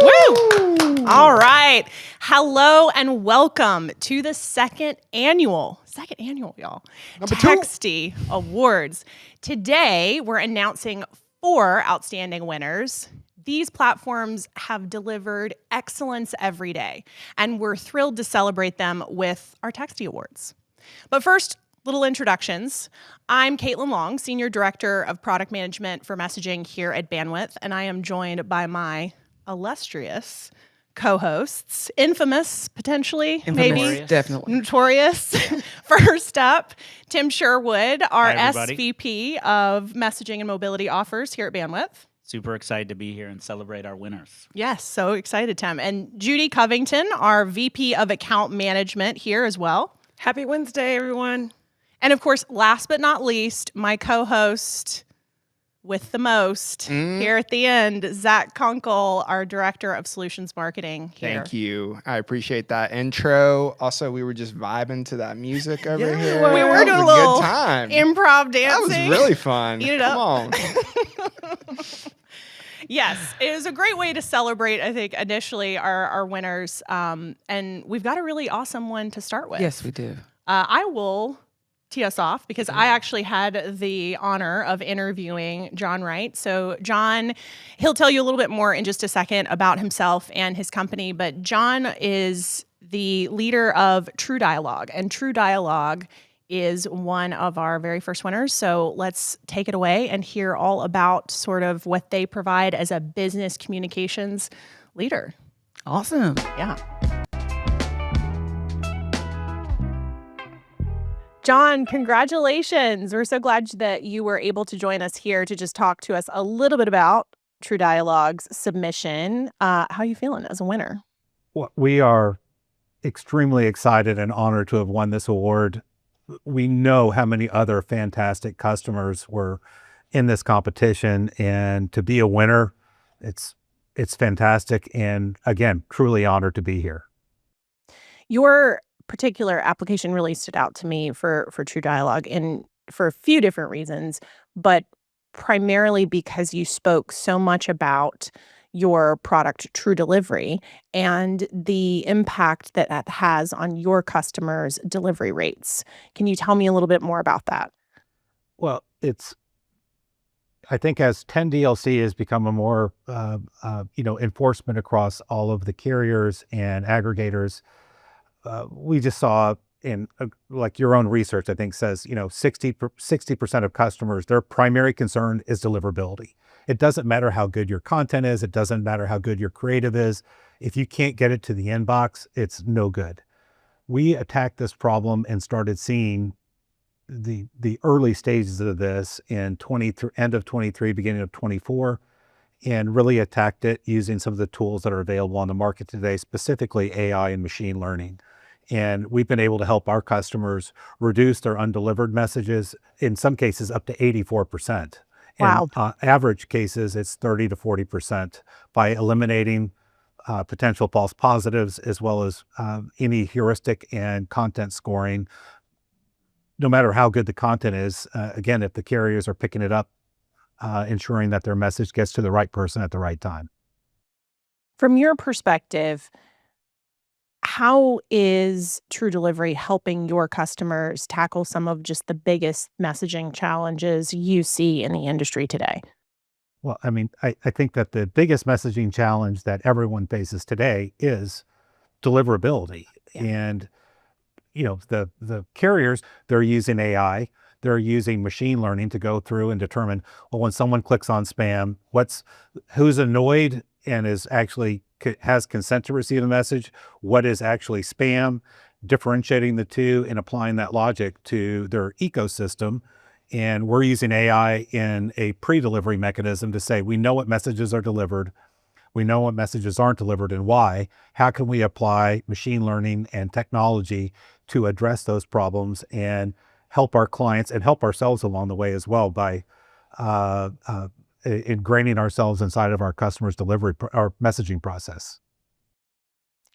Woo! All right. Hello and welcome to the second annual, y'all, Number 2. Textie Awards. Today, we're announcing 4 outstanding winners. These platforms have delivered excellence every day, and we're thrilled to celebrate them with our Textie Awards. But first, little introductions. I'm Caitlin Long, Senior Director of Product Management for Messaging here at Bandwidth, and I am joined by my illustrious co-hosts, infamous, potentially, maybe, definitely notorious. First up, Tim Sherwood, our Hi, everybody. SVP of Messaging and Mobility Offers here at Bandwidth. Super excited to be here and celebrate our winners. Yes, so excited, Tim. And Judy Covington, our VP of Account Management here as well. Happy Wednesday, everyone. And of course, last but not least, my co-host with the most here at the end, Zach Kunkle, our Director of Solutions Marketing here. Thank you. I appreciate that intro. Also, we were just vibing to that music over here. We were That doing a was little good time. improv dancing. That was really fun. Eat it Come up. on. Yes, it was a great way to celebrate, I think, initially our winners. And we've got a really awesome one to start with. Yes, we do. I will tee us off because I actually had the honor of interviewing John Wright. So John, he'll tell you a little bit more in just a second about himself and his company, but John is the leader of True Dialog, and True Dialog is one of our very first winners. So let's take it away and hear all about sort of what they provide as a business communications leader. Awesome. Yeah. John, congratulations. We're so glad that you were able to join us here to just talk to us a little bit about True Dialog's submission. How are you feeling as a winner? Well, we are extremely excited and honored to have won this award. We know how many other fantastic customers were in this competition, and to be a winner, it's fantastic. And again, truly honored to be here. Your particular application really stood out to me for True Dialog, and for a few different reasons, but primarily because you spoke so much about your product, True Delivery, and the impact that that has on your customers' delivery rates. Can you tell me a little bit more about that? Well, I think as 10DLC has become a more, enforcement across all of the carriers and aggregators, we just saw in like your own research, I think says, 60% of customers, their primary concern is deliverability. It doesn't matter how good your content is. It doesn't matter how good your creative is. If you can't get it to the inbox, it's no good. We attacked this problem and started seeing the early stages of this in end of 23, beginning of 24, and really attacked it using some of the tools that are available on the market today, specifically AI and machine learning. And we've been able to help our customers reduce their undelivered messages, in some cases up to 84%. Wow. And average cases, it's 30 to 40% by eliminating potential false positives, as well as any heuristic and content scoring. No matter how good the content is, again, if the carriers are picking it up, ensuring that their message gets to the right person at the right time. From your perspective, how is True Delivery helping your customers tackle some of just the biggest messaging challenges you see in the industry today? Well, I mean, I think that the biggest messaging challenge that everyone faces today is deliverability. Yeah. And, the carriers, they're using AI, they're using machine learning to go through and determine, well, when someone clicks on spam, who's annoyed and has consent to receive a message, what is actually spam, differentiating the two and applying that logic to their ecosystem. And we're using AI in a pre-delivery mechanism to say, we know what messages are delivered, we know what messages aren't delivered and why. How can we apply machine learning and technology to address those problems and help our clients and help ourselves along the way as well by ingraining ourselves inside of our customers' delivery or messaging process?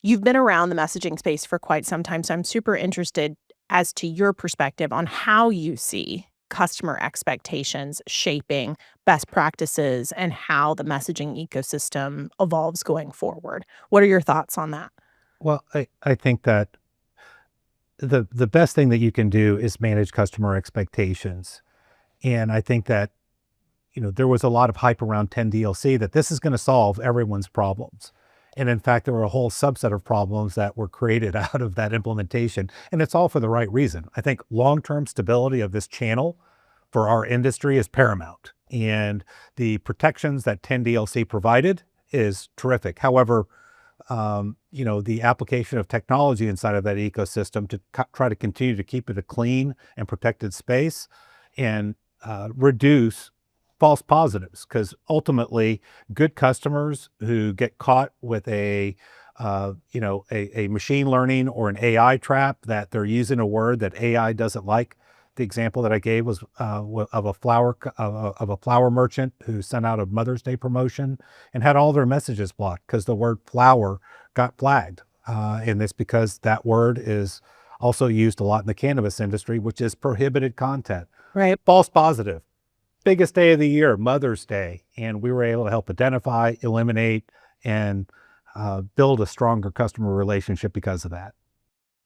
You've been around the messaging space for quite some time, so I'm super interested as to your perspective on how you see customer expectations shaping best practices and how the messaging ecosystem evolves going forward. What are your thoughts on that? Well, I think that the best thing that you can do is manage customer expectations. And I think that, there was a lot of hype around 10DLC that this is going to solve everyone's problems. And in fact, there were a whole subset of problems that were created out of that implementation. And it's all for the right reason. I think long-term stability of this channel for our industry is paramount. And the protections that 10DLC provided is terrific. However, the application of technology inside of that ecosystem to try to continue to keep it a clean and protected space and reduce false positives, because ultimately good customers who get caught with a machine learning or an AI trap that they're using a word that AI doesn't like. The example that I gave was of a flower merchant who sent out a Mother's Day promotion and had all their messages blocked because the word flower got flagged. And it's because that word is also used a lot in the cannabis industry, which is prohibited content. Right. False positive. Biggest day of the year, Mother's Day. And we were able to help identify, eliminate, and build a stronger customer relationship because of that.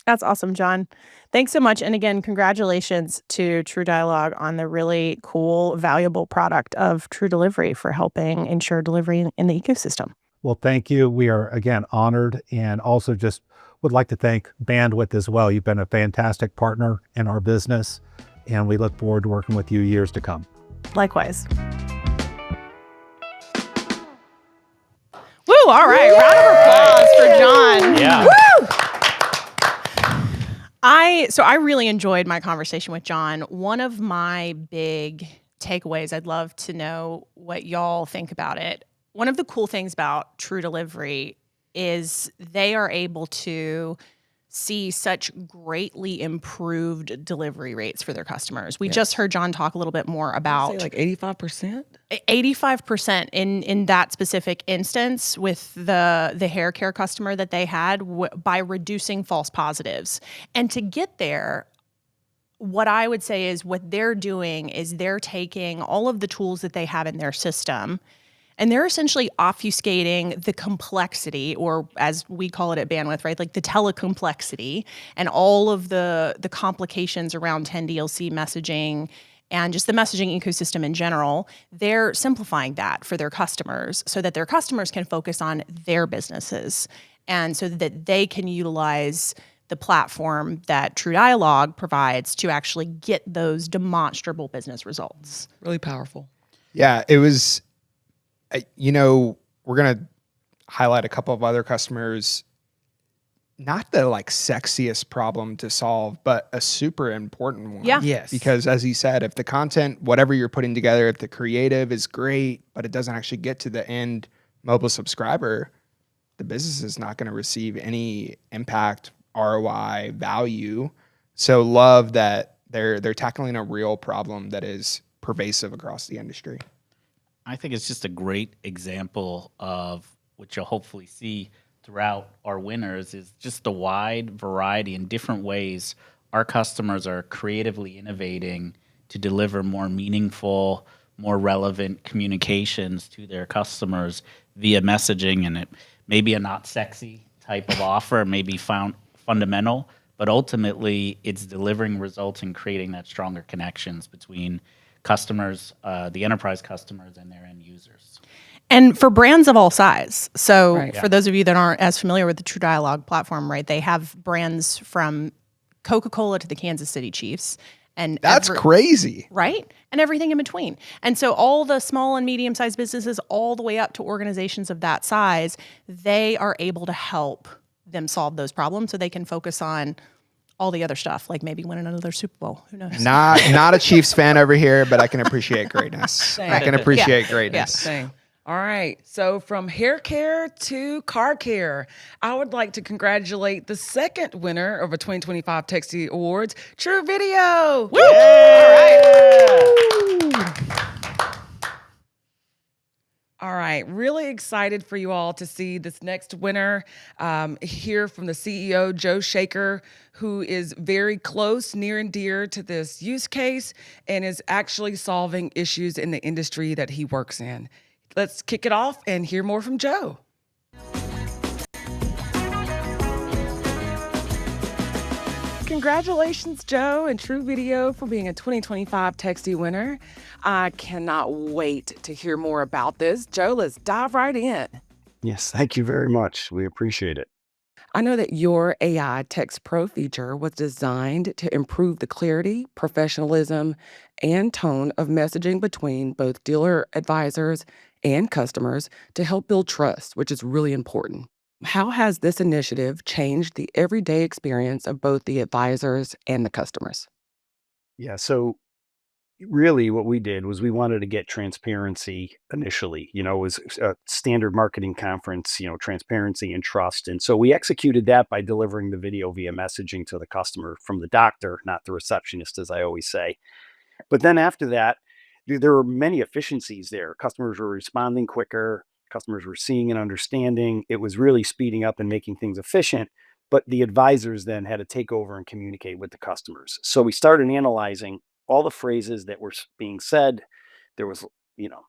That's awesome, John. Thanks so much. And again, congratulations to True Dialog on the really cool, valuable product of True Delivery for helping ensure delivery in the ecosystem. Well, thank you. We are, again, honored, and also just would like to thank Bandwidth as well. You've been a fantastic partner in our business, and we look forward to working with you years to come. Likewise. Woo! All right. Round of applause for John. Yeah. Woo! I really enjoyed my conversation with John. One of my big takeaways, I'd love to know what y'all think about it. One of the cool things about True Delivery is they are able to see such greatly improved delivery rates for their customers. We just heard John talk a little bit more about like 85%. 85% in that specific instance with the hair care customer that they had by reducing false positives. And to get there, what I would say is what they're doing is they're taking all of the tools that they have in their system and they're essentially obfuscating the complexity, or as we call it at Bandwidth, right? Like the telecomplexity and all of the complications around 10DLC messaging and just the messaging ecosystem in general. They're simplifying that for their customers so that their customers can focus on their businesses and so that they can utilize the platform that True Dialog provides to actually get those demonstrable business results. Really powerful. Yeah, it was, we're going to highlight a couple of other customers, not the sexiest problem to solve, but a super important one. Yeah. Yes. Because as he said, if the content, whatever you're putting together, if the creative is great, but it doesn't actually get to the end mobile subscriber, the business is not going to receive any impact, ROI, value. So love that they're tackling a real problem that is pervasive across the industry. I think it's just a great example of what you'll hopefully see throughout our winners is just the wide variety and different ways our customers are creatively innovating to deliver more meaningful, more relevant communications to their customers via messaging. And it may be a not sexy type of offer, may be fundamental, but ultimately it's delivering results and creating that stronger connections between customers, the enterprise customers and their end users. And for brands of all size. So Right. for those of you that aren't as familiar with the True Dialog platform, right, they have brands from Coca-Cola to the Kansas City Chiefs. And That's crazy. Right? And everything in between. And so all the small and medium-sized businesses, all the way up to organizations of that size, they are able to help them solve those problems so they can focus on all the other stuff, like maybe winning another Super Bowl. Who knows? Not a Chiefs fan over here, but I can appreciate greatness. I can appreciate greatness. Same. All right. So from hair care to car care, I would like to congratulate the second winner of a 2025 Textie Awards, TruVideo. Woo! All right. All right, really excited for you all to see this next winner. Hear from the CEO, Joe Shaker, who is very close, near and dear to this use case and is actually solving issues in the industry that he works in. Let's kick it off and hear more from Joe. Congratulations, Joe and TruVideo, for being a 2025 Textie winner. I cannot wait to hear more about this. Joe, let's dive right in. Yes, thank you very much. We appreciate it. I know that your AI Text Pro feature was designed to improve the clarity, professionalism, and tone of messaging between both dealer advisors and customers to help build trust, which is really important. How has this initiative changed the everyday experience of both the advisors and the customers? Yeah, so really what we did was we wanted to get transparency initially. It was a standard marketing conference, transparency and trust. And so we executed that by delivering the video via messaging to the customer from the doctor, not the receptionist, as I always say. But then after that, there were many efficiencies there. Customers were responding quicker, customers were seeing and understanding. It was really speeding up and making things efficient. But the advisors then had to take over and communicate with the customers. So we started analyzing all the phrases that were being said. There was, you know,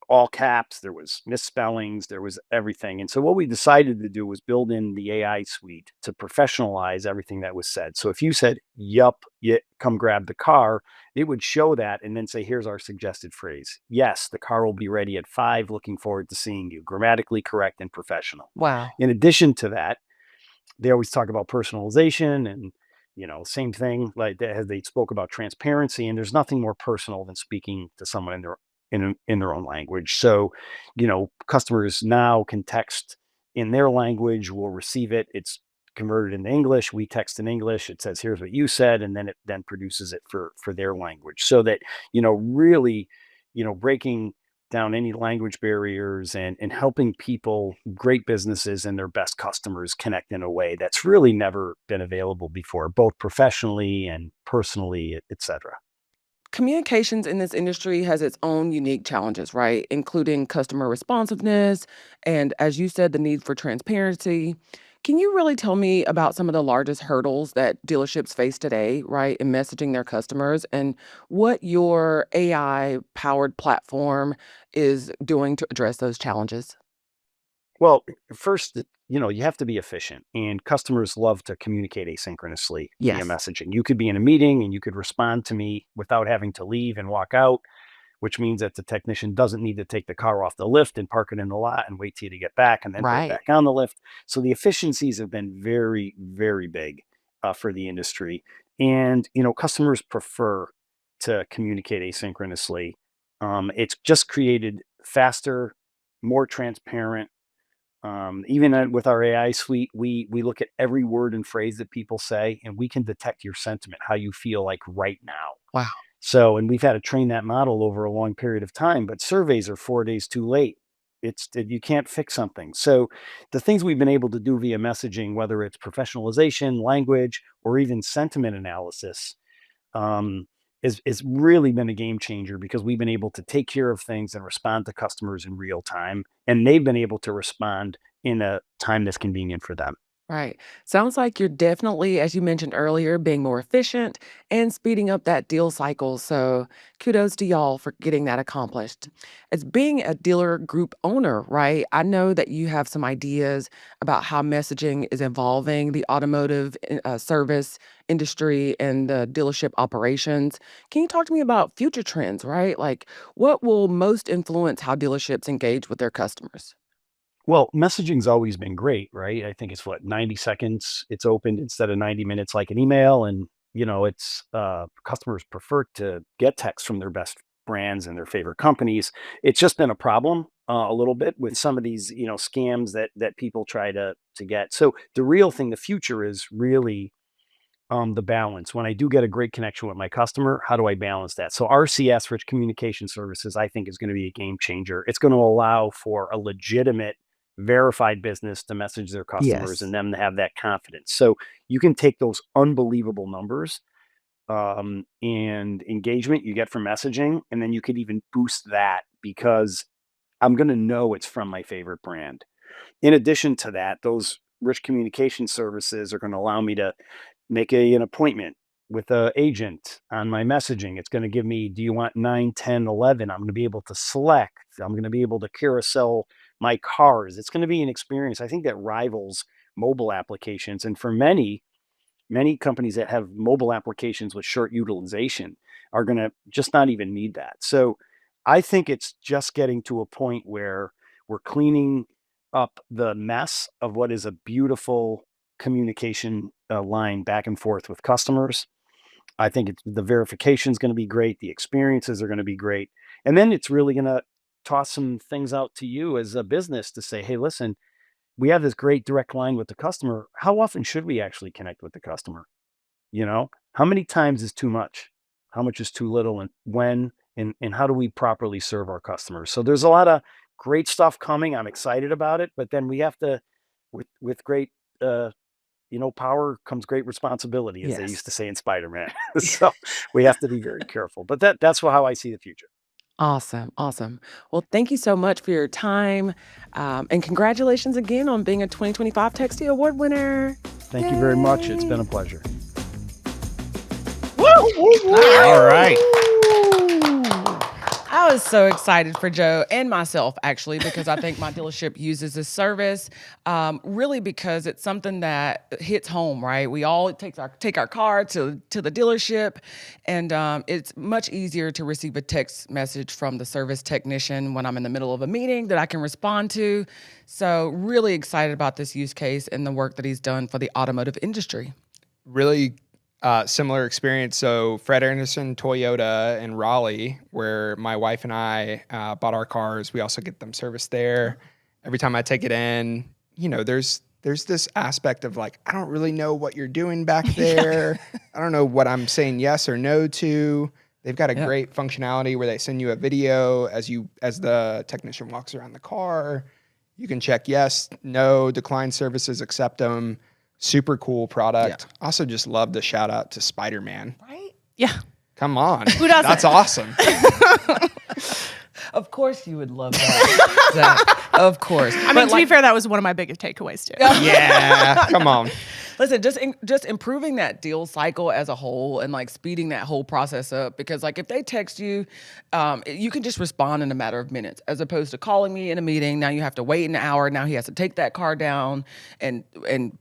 all caps, there was misspellings, there was everything. And so what we decided to do was build in the AI suite to professionalize everything that was said. So if you said, yup, yeah, come grab the car, it would show that and then say, here's our suggested phrase. Yes, the car will be ready at 5. Looking forward to seeing you. Grammatically correct and professional. Wow. In addition to that, they always talk about personalization and same thing like that, as they spoke about transparency, and there's nothing more personal than speaking to someone in their own language. So customers now can text in their language, we'll receive it, it's converted into English, we text in English, it says here's what you said, and then it then produces it for their language, so that really breaking down any language barriers and helping people, great businesses and their best customers, connect in a way that's really never been available before, both professionally and personally, etc. Communications in this industry has its own unique challenges, right? Including customer responsiveness and, as you said, the need for transparency. Can you really tell me about some of the largest hurdles that dealerships face today, right, in messaging their customers, and what your AI powered platform is doing to address those challenges? Well, first, you have to be efficient, and customers love to communicate asynchronously via Yes. messaging. You could be in a meeting and you could respond to me without having to leave and walk out, which means that the technician doesn't need to take the car off the lift and park it in the lot and wait till you to get back and then put it Right. back on the lift. So the efficiencies have been very, very big for the industry. And, customers prefer to communicate asynchronously. It's just created faster, more transparent. Even with our AI suite, we look at every word and phrase that people say, and we can detect your sentiment, how you feel like right now. Wow. So, and we've had to train that model over a long period of time, but surveys are 4 days too late. It's that you can't fix something. So, the things we've been able to do via messaging, whether it's professionalization, language, or even sentiment analysis, um, is really been a game changer, because we've been able to take care of things and respond to customers in real time, and they've been able to respond in a time that's convenient for them. Right. Sounds like you're definitely, as you mentioned earlier, being more efficient and speeding up that deal cycle. So kudos to y'all for getting that accomplished. As being a dealer group owner, right? I know that you have some ideas about how messaging is evolving the automotive service industry and the dealership operations. Can you talk to me about future trends, right? Like what will most influence how dealerships engage with their customers? Well, messaging's always been great, right? I think it's what, 90 seconds it's opened instead of 90 minutes like an email. And, it's customers prefer to get text from their best brands and their favorite companies. It's just been a problem a little bit with some of these, scams that people try to get. So the real thing, the future is really the balance. When I do get a great connection with my customer, how do I balance that? So RCS, Rich Communication Services, I think is going to be a game changer. It's going to allow for a legitimate, verified business to message their customers Yes. and them to have that confidence. So you can take those unbelievable numbers and engagement you get from messaging, and then you could even boost that, because I'm going to know it's from my favorite brand. In addition to that, those rich communication services are going to allow me to make an appointment with an agent on my messaging. It's going to give me, do you want 9, 10, 11? I'm going to be able to select. I'm going to be able to carousel my cars. It's going to be an experience, I think, that rivals mobile applications. And for many companies that have mobile applications with short utilization are going to just not even need that. So I think it's just getting to a point where we're cleaning up the mess of what is a beautiful communication line back and forth with customers. I think the verification is going to be great. The experiences are going to be great. And then it's really going to toss some things out to you as a business to say, hey, listen, we have this great direct line with the customer. How often should we actually connect with the customer? How many times is too much? How much is too little? And when? And how do we properly serve our customers? So there's a lot of great stuff coming. I'm excited about it, but then we have to, with great, power comes great responsibility, as they used to say in Spider-Man. So we have to be very careful. But that's how I see the future. Awesome. Awesome. Well, thank you so much for your time. And congratulations again on being a 2025 Textie Award winner. Thank you very much. It's been a pleasure. All right. I was so excited for Joe and myself, actually, because I think my dealership uses this service really because it's something that hits home, right? We all take our car to the dealership, and it's much easier to receive a text message from the service technician when I'm in the middle of a meeting that I can respond to. So really excited about this use case and the work that he's done for the automotive industry. Really similar experience. So Fred Anderson Toyota in Raleigh, where my wife and I bought our cars. We also get them serviced there. Every time I take it in, there's this aspect of like, I don't really know what you're doing back there. I don't know what I'm saying yes or no to. They've got a great functionality where they send you a video as the technician walks around the car. You can check yes, no, decline services, accept them. Super cool product. Yeah. Also just love the shout out to Spider-Man. Right? Yeah. Come on. Who doesn't? That's awesome. Of course you would love that. Zach. Of course. I mean, to be fair, that was one of my biggest takeaways too. Yeah. Come on. Listen, just improving that deal cycle as a whole and like speeding that whole process up, because like if they text you, you can just respond in a matter of minutes as opposed to calling me in a meeting. Now you have to wait an hour. Now he has to take that car down and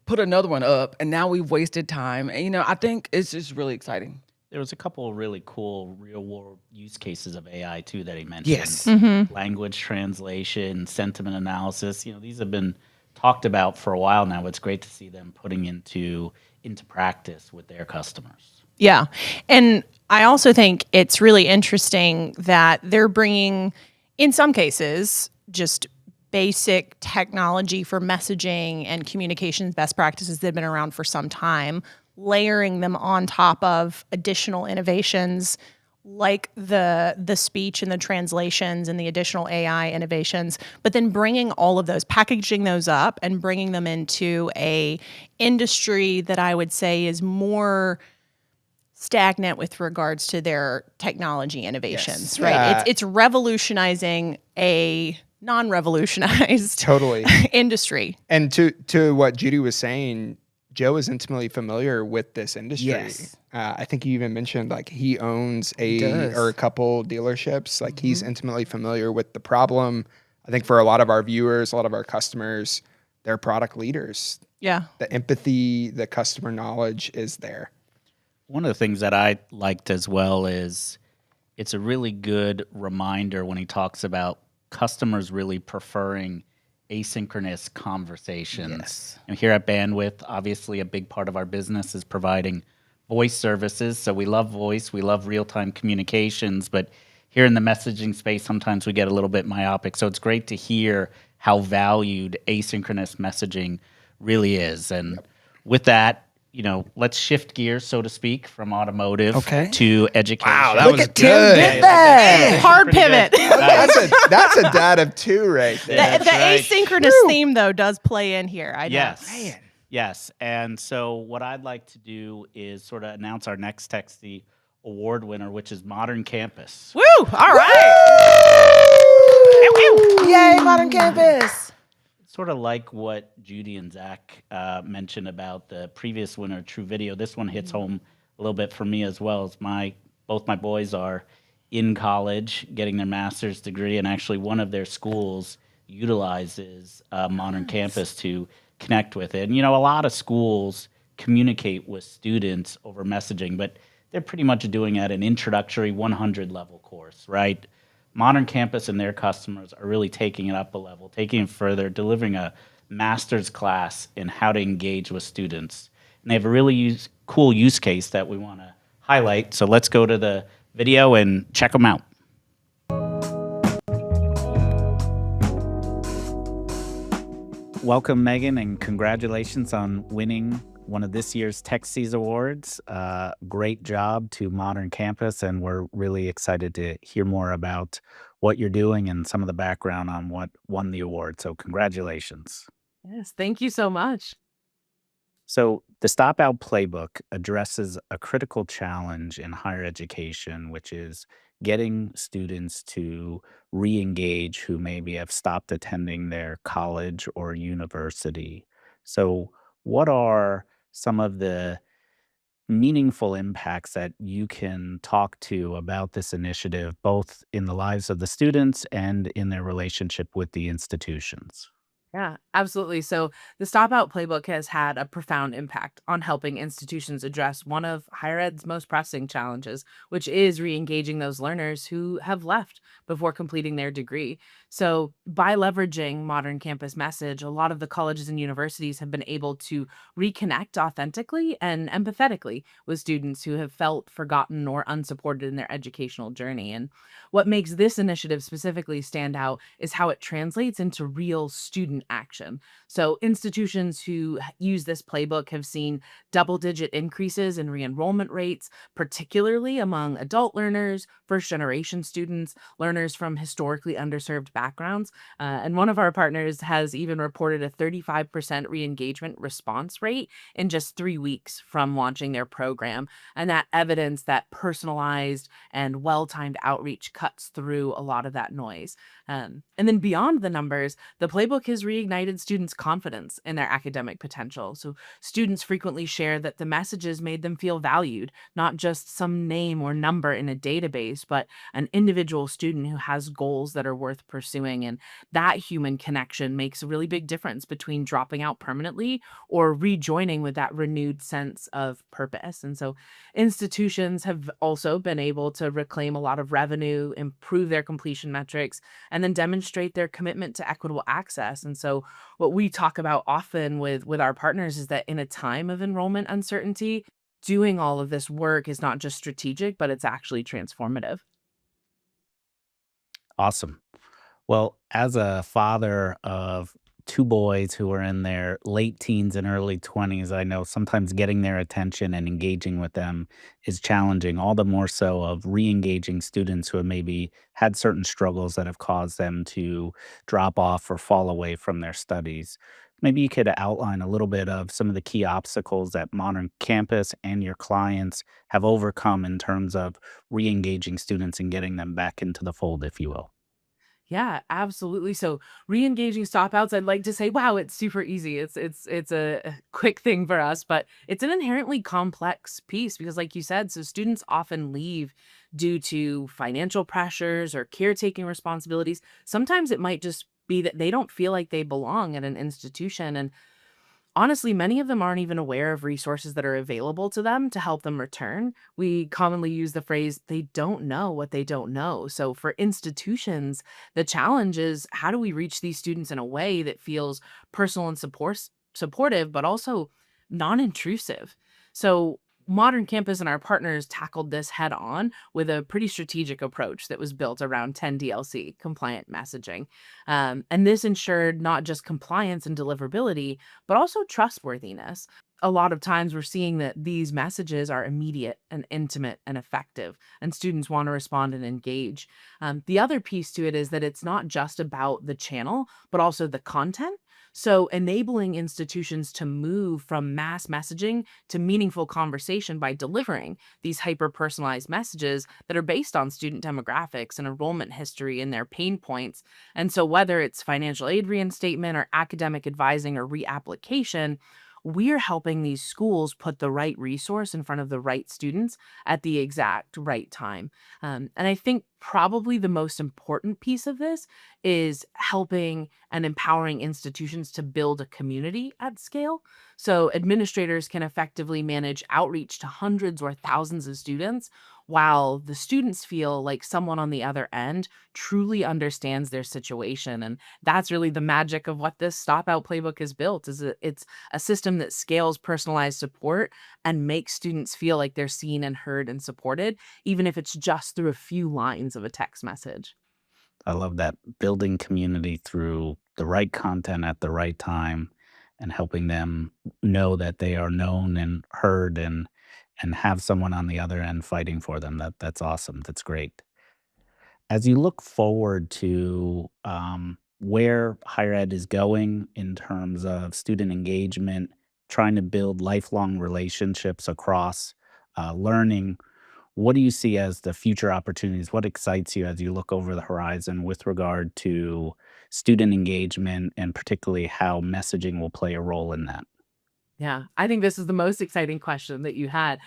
put another one up. And now we've wasted time. And, I think it's just really exciting. There was a couple of really cool real-world use cases of AI, too, that he mentioned. Yes. Mm-hmm. Language translation, sentiment analysis. These have been talked about for a while now. It's great to see them putting into practice with their customers. Yeah. And I also think it's really interesting that they're bringing, in some cases, just basic technology for messaging and communications best practices that have been around for some time, layering them on top of additional innovations like the speech and the translations and the additional AI innovations, but then bringing all of those, packaging those up and bringing them into a industry that I would say is more stagnant with regards to their technology innovations, right? Yeah. It's revolutionizing a non-revolutionized industry. And to what Judy was saying, Joe is intimately familiar with this industry. Yes. I think you even mentioned like he owns a couple dealerships. Like he's intimately familiar with the problem. I think for a lot of our viewers, a lot of our customers, they're product leaders. Yeah. The empathy, the customer knowledge is there. One of the things that I liked as well is it's a really good reminder when he talks about customers really preferring asynchronous conversations. Yes. And here at Bandwidth, obviously a big part of our business is providing voice services. So we love voice, we love real-time communications, but here in the messaging space, sometimes we get a little bit myopic. So it's great to hear how valued asynchronous messaging really is. And with that, let's shift gears, so to speak, from automotive to education. Wow, that was Tim good. did that. Hard pivot. That's a dad of two right there. The asynchronous theme, though, does play in here. I know. Yes. Yes. And so what I'd like to do is sort of announce our next Textie Award winner, which is Modern Campus. Woo! All right. Yay, Modern Campus! Sort of like what Judy and Zach mentioned about the previous winner, TruVideo. This one hits home a little bit for me as well. As both my boys are in college, getting their master's degree, and actually one of their schools utilizes Modern Campus to connect with it. And a lot of schools communicate with students over messaging, but they're pretty much doing it at an introductory 100 level course, right? Modern Campus and their customers are really taking it up a level, taking it further, delivering a master's class in how to engage with students. And they have a really cool use case that we want to highlight. So let's go to the video and check them out. Welcome, Megan, and congratulations on winning one of this year's Textie Awards. Great job to Modern Campus, and we're really excited to hear more about what you're doing and some of the background on what won the award. So congratulations. Yes, thank you so much. So the Stop Out Playbook addresses a critical challenge in higher education, which is getting students to re-engage who maybe have stopped attending their college or university. So what are some of the meaningful impacts that you can talk to about this initiative, both in the lives of the students and in their relationship with the institutions? Yeah, absolutely. So the Stop Out Playbook has had a profound impact on helping institutions address one of higher ed's most pressing challenges, which is re-engaging those learners who have left before completing their degree. So by leveraging Modern Campus Message, a lot of the colleges and universities have been able to reconnect authentically and empathetically with students who have felt forgotten or unsupported in their educational journey. And what makes this initiative specifically stand out is how it translates into real student action. So, institutions who use this playbook have seen double digit increases in re enrollment rates, particularly among adult learners, first generation students, learners from historically underserved backgrounds. And one of our partners has even reported a 35% re engagement response rate in just 3 weeks from launching their program. And that evidence that personalized and well timed outreach cuts through a lot of that noise. And then beyond the numbers, the playbook has reignited students' confidence in their academic potential. So students frequently share that the messages made them feel valued, not just some name or number in a database, but an individual student who has goals that are worth pursuing. And that human connection makes a really big difference between dropping out permanently or rejoining with that renewed sense of purpose. And so institutions have also been able to reclaim a lot of revenue, improve their completion metrics, and then demonstrate their commitment to equitable access. And so what we talk about often with our partners is that in a time of enrollment uncertainty, doing all of this work is not just strategic, but it's actually transformative. Awesome. Well, as a father of two boys who are in their late teens and early 20s, I know sometimes getting their attention and engaging with them is challenging, all the more so of re engaging students who have maybe had certain struggles that have caused them to drop off or fall away from their studies. Maybe you could outline a little bit of some of the key obstacles that Modern Campus and your clients have overcome in terms of re engaging students and getting them back into the fold, if you will. Yeah, absolutely. So re-engaging stopouts, I'd like to say, wow, it's super easy. It's a quick thing for us, but it's an inherently complex piece because, like you said, so students often leave due to financial pressures or caretaking responsibilities. Sometimes it might just be that they don't feel like they belong at an institution. And honestly, many of them aren't even aware of resources that are available to them to help them return. We commonly use the phrase, they don't know what they don't know. So for institutions, the challenge is how do we reach these students in a way that feels personal and supportive, but also non-intrusive? So Modern Campus and our partners tackled this head on with a pretty strategic approach that was built around 10 DLC, compliant messaging. And this ensured not just compliance and deliverability, but also trustworthiness. A lot of times we're seeing that these messages are immediate and intimate and effective, and students want to respond and engage. The other piece to it is that it's not just about the channel, but also the content. So, enabling institutions to move from mass messaging to meaningful conversation by delivering these hyper personalized messages that are based on student demographics and enrollment history and their pain points. And so, whether it's financial aid reinstatement or academic advising or reapplication, we're helping these schools put the right resource in front of the right students at the exact right time. And I think probably the most important piece of this is helping and empowering institutions to build a community at scale. So administrators can effectively manage outreach to hundreds or thousands of students while the students feel like someone on the other end truly understands their situation. And that's really the magic of what this Stop Out playbook is built is it's a system that scales personalized support and makes students feel like they're seen and heard and supported, even if it's just through a few lines of a text message. I love that, building community through the right content at the right time and helping them know that they are known and heard and have someone on the other end fighting for them. That's awesome. That's great. As you look forward to where higher ed is going in terms of student engagement, trying to build lifelong relationships across learning, what do you see as the future opportunities? What excites you as you look over the horizon with regard to student engagement and particularly how messaging will play a role in that? Yeah, I think this is the most exciting question that you had,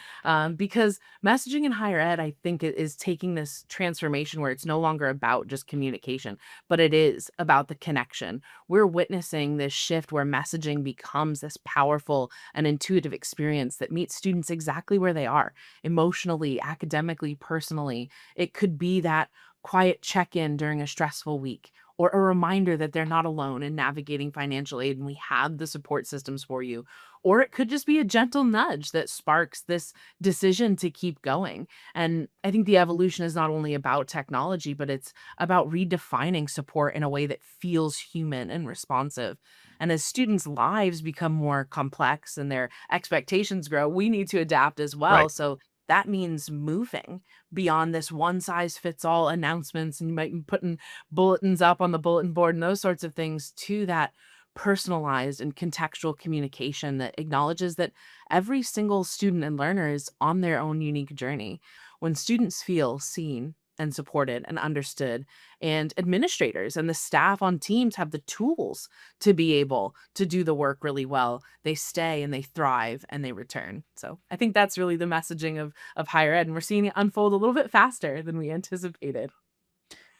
because messaging in higher ed, I think, is taking this transformation where it's no longer about just communication, but it is about the connection. We're witnessing this shift where messaging becomes this powerful and intuitive experience that meets students exactly where they are, emotionally, academically, personally. It could be that quiet check in during a stressful week. Or a reminder that they're not alone in navigating financial aid and we have the support systems for you, or it could just be a gentle nudge that sparks this decision to keep going. And I think the evolution is not only about technology, but it's about redefining support in a way that feels human and responsive. And as students' lives become more complex and their expectations grow, we need to adapt as well. Right. So that means moving beyond this one size fits all announcements, and you might be putting bulletins up on the bulletin board and those sorts of things, to that personalized and contextual communication that acknowledges that every single student and learner is on their own unique journey. When students feel seen and supported and understood, and administrators and the staff on teams have the tools to be able to do the work really well, they stay and they thrive and they return. So I think that's really the messaging of higher ed, and we're seeing it unfold a little bit faster than we anticipated.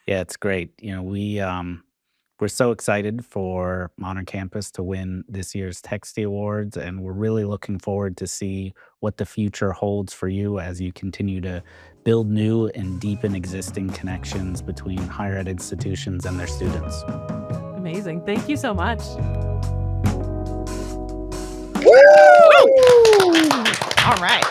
Yeah, it's great. We're so excited for Modern Campus to win this year's Textie Awards, and we're really looking forward to see what the future holds for you as you continue to build new and deepen existing connections between higher ed institutions and their students. Amazing. Thank you so much. All right.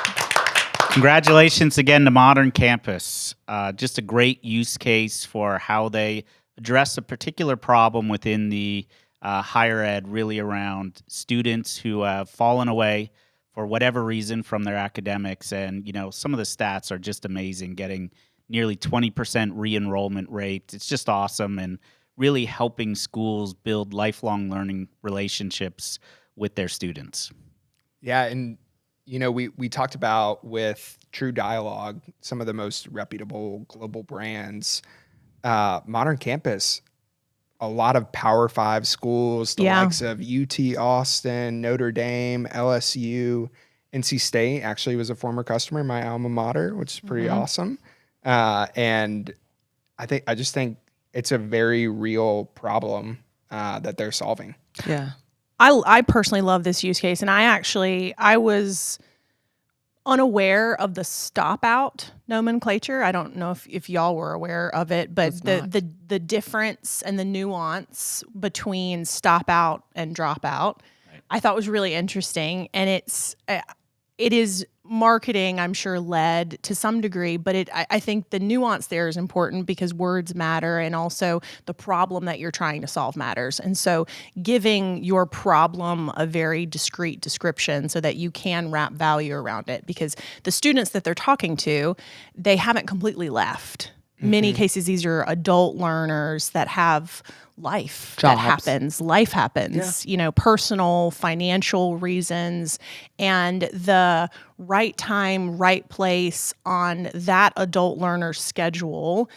Congratulations again to Modern Campus. Just a great use case for how they address a particular problem within the higher ed, really around students who have fallen away for whatever reason from their academics. And, some of the stats are just amazing, getting nearly 20% re-enrollment rate. It's just awesome, and really helping schools build lifelong learning relationships with their students. Yeah, and we talked about with True Dialog, some of the most reputable global brands. Modern Campus, a lot of Power 5 schools, the Yeah. likes of UT Austin, Notre Dame, LSU, NC State actually was a former customer, my alma mater, which is pretty awesome. And I just think it's a very real problem that they're solving. Yeah. I personally love this use case, and I was unaware of the stop out nomenclature. I don't know if y'all were aware of it, but Was the, not. the difference and the nuance between stop out and drop out, I thought was really interesting. And it is marketing, I'm sure, led to some degree, but I think the nuance there is important because words matter, and also the problem that you're trying to solve matters. And so giving your problem a very discrete description so that you can wrap value around it, because the students that they're talking to, they haven't completely left. many cases, these are adult learners that have life that Jobs. happens. Life happens, personal, financial reasons, and the right time, right place on that adult learner's schedule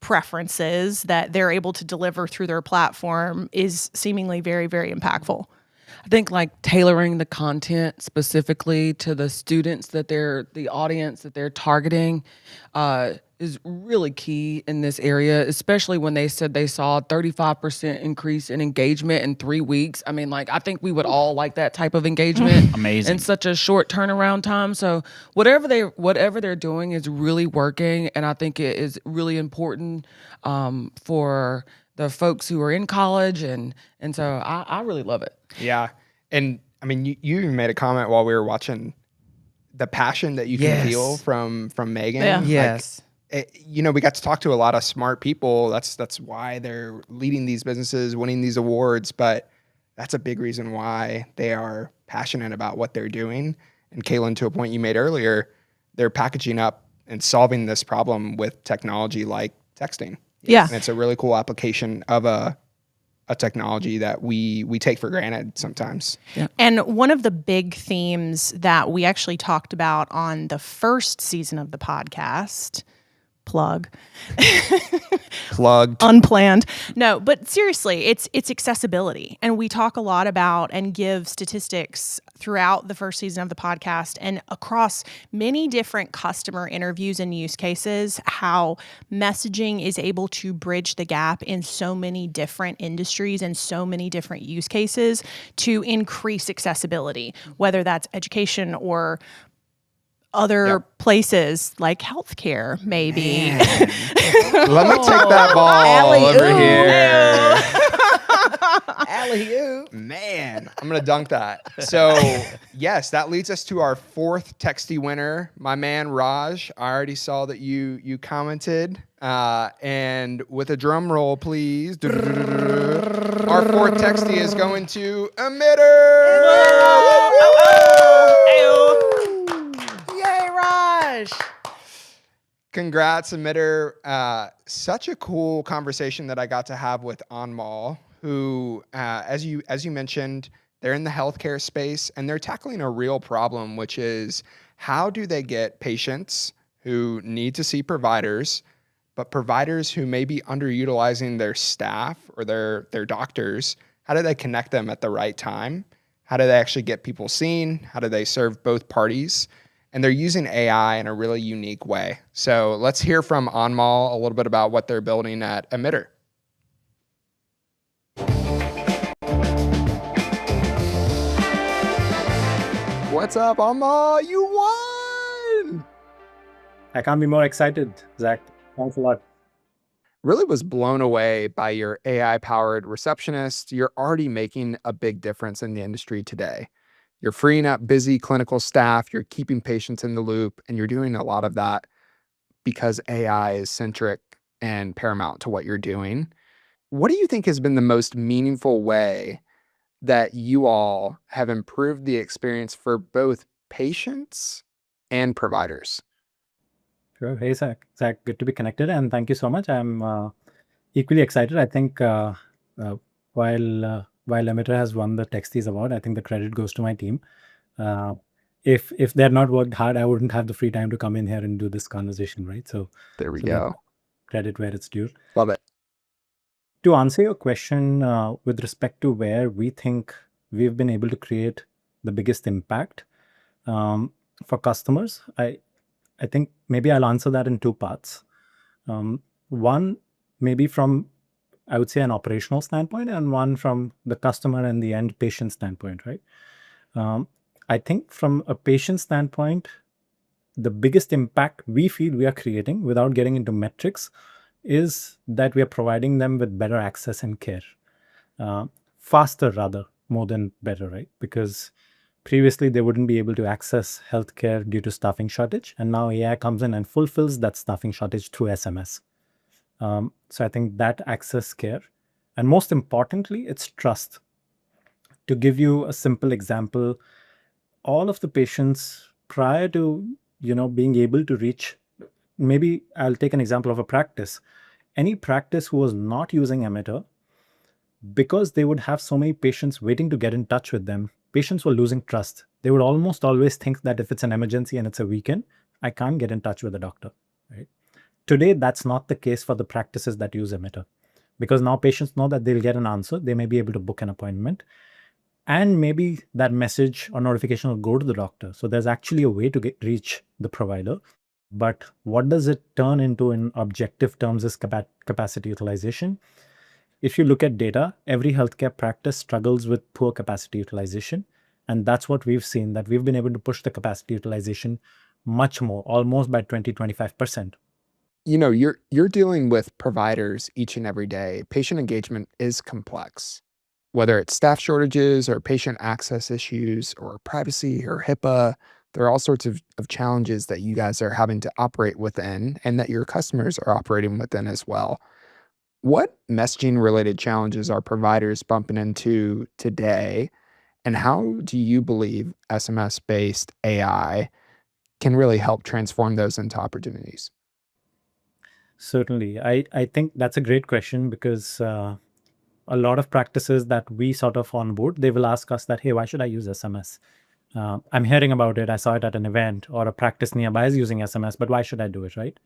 preferences that they're able to deliver through their platform is seemingly very, very impactful. I think like tailoring the content specifically to the students the audience that they're targeting is really key in this area, especially when they said they saw a 35% increase in engagement in 3 weeks. I mean, like, I think we would all like that type of engagement Amazing. in such a short turnaround time. So whatever they're doing is really working, and I think it is really important for the folks who are in college, and so I really love it. Yeah. And I mean, you even made a comment while we were watching, the passion that you can feel Yes. from Megan. Yeah. Like, Yes. we got to talk to a lot of smart people. That's why they're leading these businesses, winning these awards. But that's a big reason why they are passionate about what they're doing. And Kaylin, to a point you made earlier, they're packaging up and solving this problem with technology like texting. Yeah. And it's a really cool application of a technology that we take for granted sometimes. And one of the big themes that we actually talked about on the first season of the podcast, Plugged. unplanned. No, but seriously, it's accessibility. And we talk a lot about and give statistics throughout the first season of the podcast and across many different customer interviews and use cases, how messaging is able to bridge the gap in so many different industries and so many different use cases to increase accessibility, whether that's education or other places like healthcare, maybe. Let me take that ball over here. Alley-oop. Man, I'm going to dunk that. So, yes, that leads us to our fourth Textie winner, my man Raj. I already saw that you commented. And with a drum roll, please. Our fourth Textie is going to Emitter. Yay, Raj! Congrats, Emitter. Such a cool conversation that I got to have with Anmal, who, as you mentioned, they're in the healthcare space and they're tackling a real problem, which is how do they get patients who need to see providers, but providers who may be underutilizing their staff or their doctors, how do they connect them at the right time? How do they actually get people seen? How do they serve both parties? And they're using AI in a really unique way. So let's hear from Anmal a little bit about what they're building at Emitter. What's up, Anmal? You won! I can't be more excited, Zach. Thanks a lot. Really was blown away by your AI-powered receptionist. You're already making a big difference in the industry today. You're freeing up busy clinical staff, you're keeping patients in the loop, and you're doing a lot of that because AI is centric and paramount to what you're doing. What do you think has been the most meaningful way that you all have improved the experience for both patients and providers? Sure. Hey, Zach. Zach, good to be connected, and thank you so much. I'm equally excited. I think while Emitter has won the Texties Award, I think the credit goes to my team. If they had not worked hard, I wouldn't have the free time to come in here and do this conversation, right? So There we so go. credit where it's due. Love it. To answer your question with respect to where we think we've been able to create the biggest impact for customers, I think maybe I'll answer that in two parts. One, maybe from, I would say, an operational standpoint, and one from the customer and the end patient standpoint, right? I think from a patient standpoint, the biggest impact we feel we are creating, without getting into metrics, is that we are providing them with better access and care. Faster, rather, more than better, right? Because previously they wouldn't be able to access healthcare due to staffing shortage, and now AI comes in and fulfills that staffing shortage through SMS. So I think that access care, and most importantly, it's trust. To give you a simple example, all of the patients prior to being able to reach maybe I'll take an example of a practice. Any practice who was not using Emitter, because they would have so many patients waiting to get in touch with them, patients were losing trust. They would almost always think that if it's an emergency and it's a weekend, I can't get in touch with the doctor, right? Today, that's not the case for the practices that use Emitter, because now patients know that they'll get an answer. They may be able to book an appointment, and maybe that message or notification will go to the doctor. So there's actually a way to reach the provider. But what does it turn into in objective terms is capacity utilization. If you look at data, every healthcare practice struggles with poor capacity utilization. And that's what we've seen, that we've been able to push the capacity utilization much more, almost by 20-25%. You're dealing with providers each and every day. Patient engagement is complex, whether it's staff shortages or patient access issues or privacy or HIPAA. There are all sorts of challenges that you guys are having to operate within and that your customers are operating within as well. What messaging related challenges are providers bumping into today? And how do you believe SMS based AI can really help transform those into opportunities? Certainly. I think that's a great question, because a lot of practices that we sort of onboard, they will ask us that, hey, why should I use SMS? I'm hearing about it. I saw it at an event, or a practice nearby is using SMS, but why should I do it, right?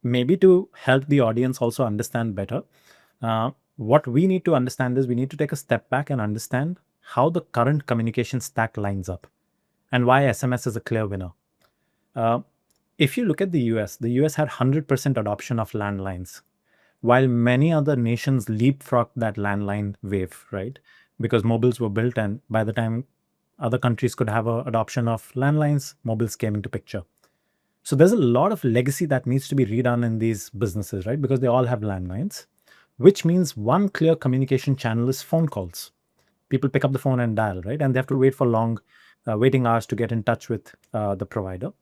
Maybe to help the audience also understand better, what we need to understand is we need to take a step back and understand how the current communication stack lines up and why SMS is a clear winner. If you look at the US had 100% adoption of landlines, while many other nations leapfrogged that landline wave, right? Because mobiles were built, and by the time other countries could have an adoption of landlines, mobiles came into picture. So there's a lot of legacy that needs to be redone in these businesses, right? Because they all have landlines, which means one clear communication channel is phone calls. People pick up the phone and dial, right? And they have to wait for long waiting hours to get in touch with the provider.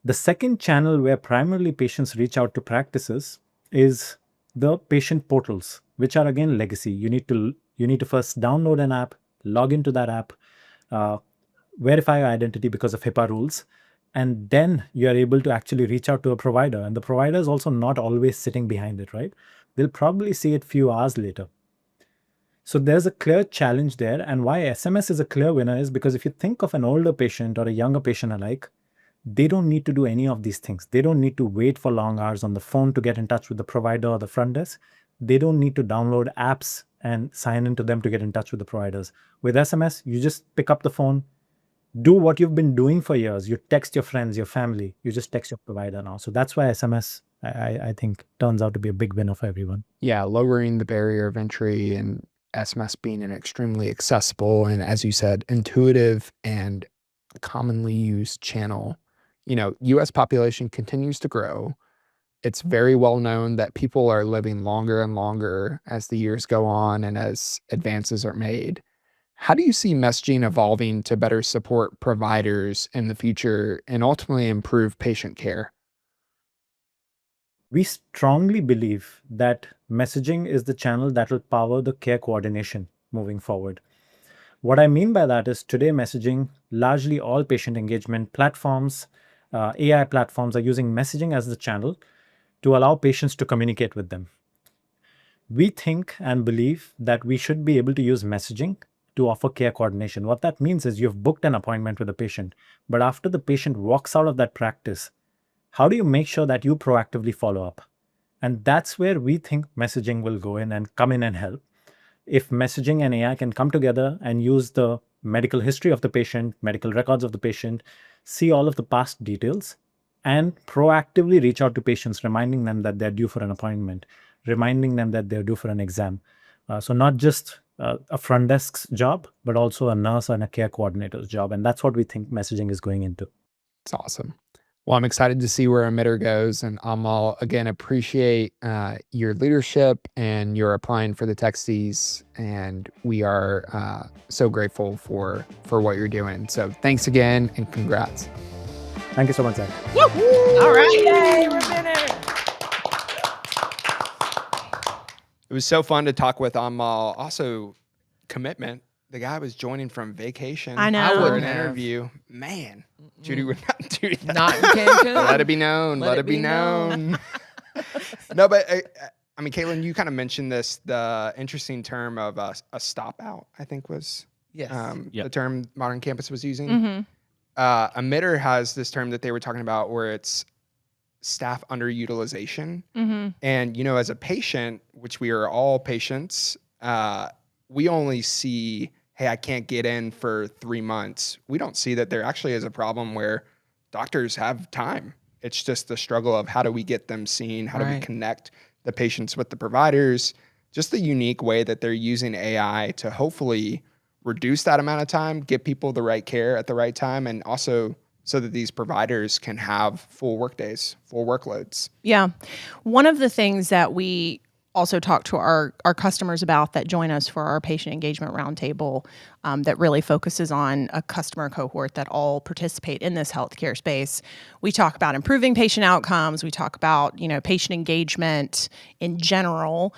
The second channel where primarily patients reach out to practices is the patient portals, which are again legacy. You need to first download an app, log into that app, verify your identity because of HIPAA rules, and then you are able to actually reach out to a provider. And the provider is also not always sitting behind it, right? They'll probably see it few hours later. So there's a clear challenge there. And why SMS is a clear winner is because if you think of an older patient or a younger patient alike, they don't need to do any of these things. They don't need to wait for long hours on the phone to get in touch with the provider or the front desk. They don't need to download apps and sign into them to get in touch with the providers. With SMS, you just pick up the phone, do what you've been doing for years. You text your friends, your family. You just text your provider now. So that's why SMS, I think, turns out to be a big winner for everyone. Yeah, lowering the barrier of entry and SMS being an extremely accessible and, as you said, intuitive and commonly used channel. US population continues to grow. It's very well known that people are living longer and longer as the years go on and as advances are made. How do you see messaging evolving to better support providers in the future and ultimately improve patient care? We strongly believe that messaging is the channel that will power the care coordination moving forward. What I mean by that is today messaging, largely all patient engagement platforms, AI platforms are using messaging as the channel to allow patients to communicate with them. We think and believe that we should be able to use messaging to offer care coordination. What that means is you've booked an appointment with a patient, but after the patient walks out of that practice, how do you make sure that you proactively follow up? And that's where we think messaging will go in and come in and help. If messaging and AI can come together and use the medical history of the patient, medical records of the patient, see all of the past details, and proactively reach out to patients, reminding them that they're due for an appointment, reminding them that they're due for an exam. So not just a front desk's job, but also a nurse and a care coordinator's job. And that's what we think messaging is going into. It's awesome. Well, I'm excited to see where Emitter goes. And Amal, again, appreciate your leadership and your applying for the Texties. And we are so grateful for what you're doing. So thanks again and congrats. Thank you so much, Zach. Woo! All right. Yay, we're finished. It was so fun to talk with Amal. Also, commitment. the guy was joining from vacation I know. I for an wouldn't have. interview. Man, Judy would not do that. Not in Cancun. Let it be known. Let it be known. No, but I mean, Caitlin, you kind of mentioned this, the interesting term of a stop out, I think was Yes. Yep. the term Modern Campus was using. Mhm. Emitter has this term that they were talking about where it's staff underutilization. Mhm. And, you know, as a patient, which we are all patients, we only see, hey, I can't get in for 3 months. We don't see that there actually is a problem where doctors have time. It's just the struggle of how do we get them seen? How do we Right. connect the patients with the providers? Just the unique way that they're using AI to hopefully reduce that amount of time, get people the right care at the right time, and also so that these providers can have full work days, full workloads. Yeah. One of the things that we also talk to our customers about that join us for our patient engagement roundtable that really focuses on a customer cohort that all participate in this healthcare space. We talk about improving patient outcomes. We talk about, patient engagement in general.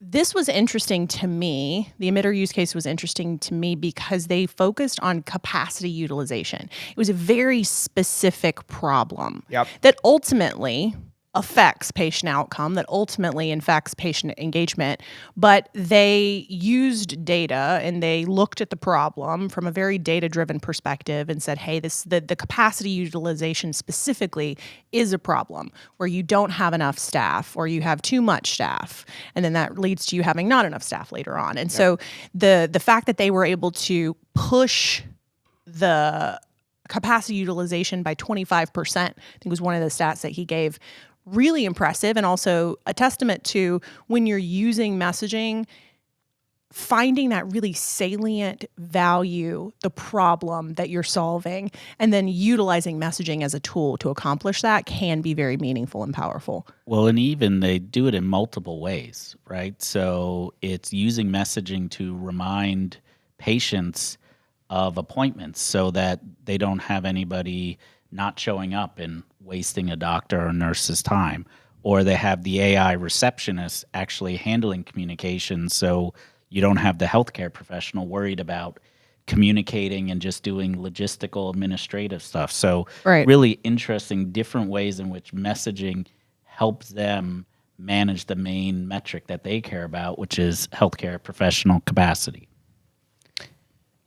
This was interesting to me. The Emitter use case was interesting to me because they focused on capacity utilization. It was a very specific problem Yep. that ultimately affects patient outcome, that ultimately affects patient engagement. But they used data and they looked at the problem from a very data-driven perspective and said, hey, the capacity utilization specifically is a problem where you don't have enough staff or you have too much staff. And then that leads to you having not enough staff later on. And so the fact that they were able to push the capacity utilization by 25%, I think was one of the stats that he gave, really impressive, and also a testament to when you're using messaging, finding that really salient value, the problem that you're solving, and then utilizing messaging as a tool to accomplish that can be very meaningful and powerful. Well, and even they do it in multiple ways, right? So it's using messaging to remind patients of appointments so that they don't have anybody not showing up and wasting a doctor or nurse's time. Or they have the AI receptionist actually handling communications so you don't have the healthcare professional worried about communicating and just doing logistical administrative stuff. So Right. really interesting different ways in which messaging helps them manage the main metric that they care about, which is healthcare professional capacity.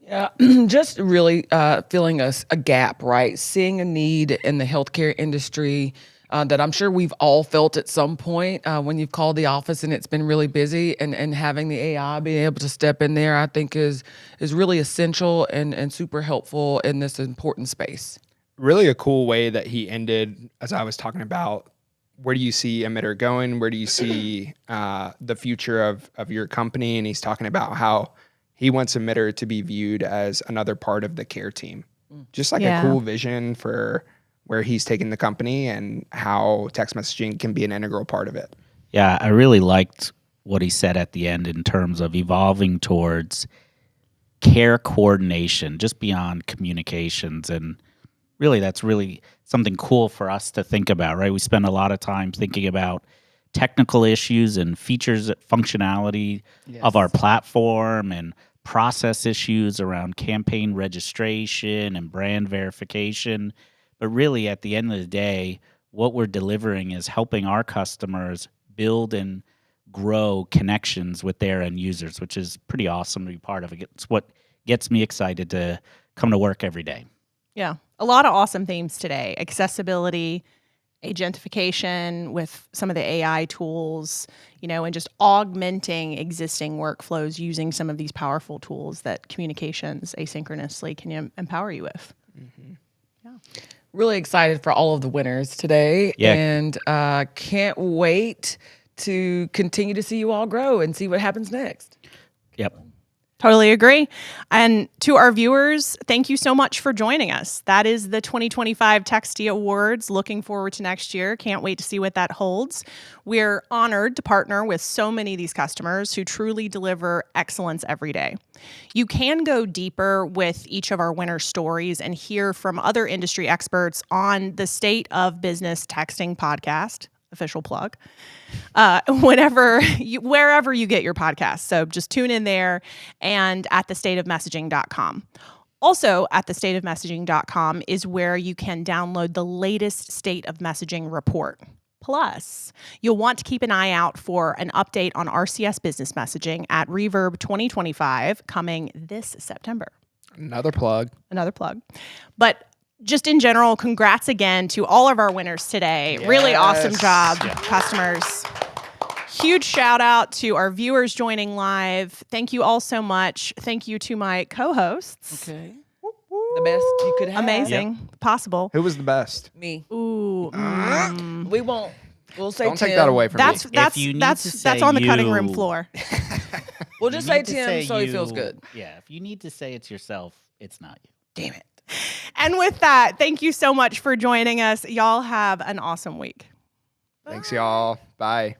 Yeah, just really filling a gap, right? Seeing a need in the healthcare industry that I'm sure we've all felt at some point when you've called the office and it's been really busy, and having the AI being able to step in there, I think is really essential and super helpful in this important space. Really a cool way that he ended, as I was talking about, where do you see Emitter going? Where do you see the future of your company? And he's talking about how he wants Emitter to be viewed as another part of the care team. Just like a cool vision for where he's taking the company and how text messaging can be an integral part of it. Yeah, I really liked what he said at the end in terms of evolving towards care coordination, just beyond communications. And really, that's really something cool for us to think about, right? We spend a lot of time thinking about technical issues and features, functionality of our platform, and process issues around campaign registration and brand verification. But really, at the end of the day, what we're delivering is helping our customers build and grow connections with their end users, which is pretty awesome to be part of. It's what gets me excited to come to work every day. Yeah. A lot of awesome themes today. Accessibility, agentification with some of the AI tools, and just augmenting existing workflows using some of these powerful tools that communications asynchronously can empower you with. Really excited for all of the winners today, Yeah. and can't wait to continue to see you all grow and see what happens next. Yep. Totally agree. And to our viewers, thank you so much for joining us. That is the 2025 Textie Awards. Looking forward to next year. Can't wait to see what that holds. We're honored to partner with so many of these customers who truly deliver excellence every day. You can go deeper with each of our winner stories and hear from other industry experts on the State of Business Texting podcast, official plug. Wherever you get your podcasts. So just tune in there and at thestateofmessaging.com. Also at thestateofmessaging.com is where you can download the latest State of Messaging report. Plus, you'll want to keep an eye out for an update on RCS business messaging at Reverb 2025 coming this September. Another plug. But just in general, congrats again to all of our winners today. Really awesome job, customers. Huge shout out to our viewers joining live. Thank you all so much. Thank you to my co-hosts. Okay. The best you could have. Amazing. Possible. Who was the best? Me. Ooh. We won't. We'll say Don't Tim. take that away from That's me. that's you need that's to that's say on the cutting room you- floor. We'll You just need say to Tim so he feels you- good. Yeah, if you need to say it's yourself, it's not you. Damn it. And with that, thank you so much for joining us. Y'all have an awesome week. Thanks, y'all. Bye.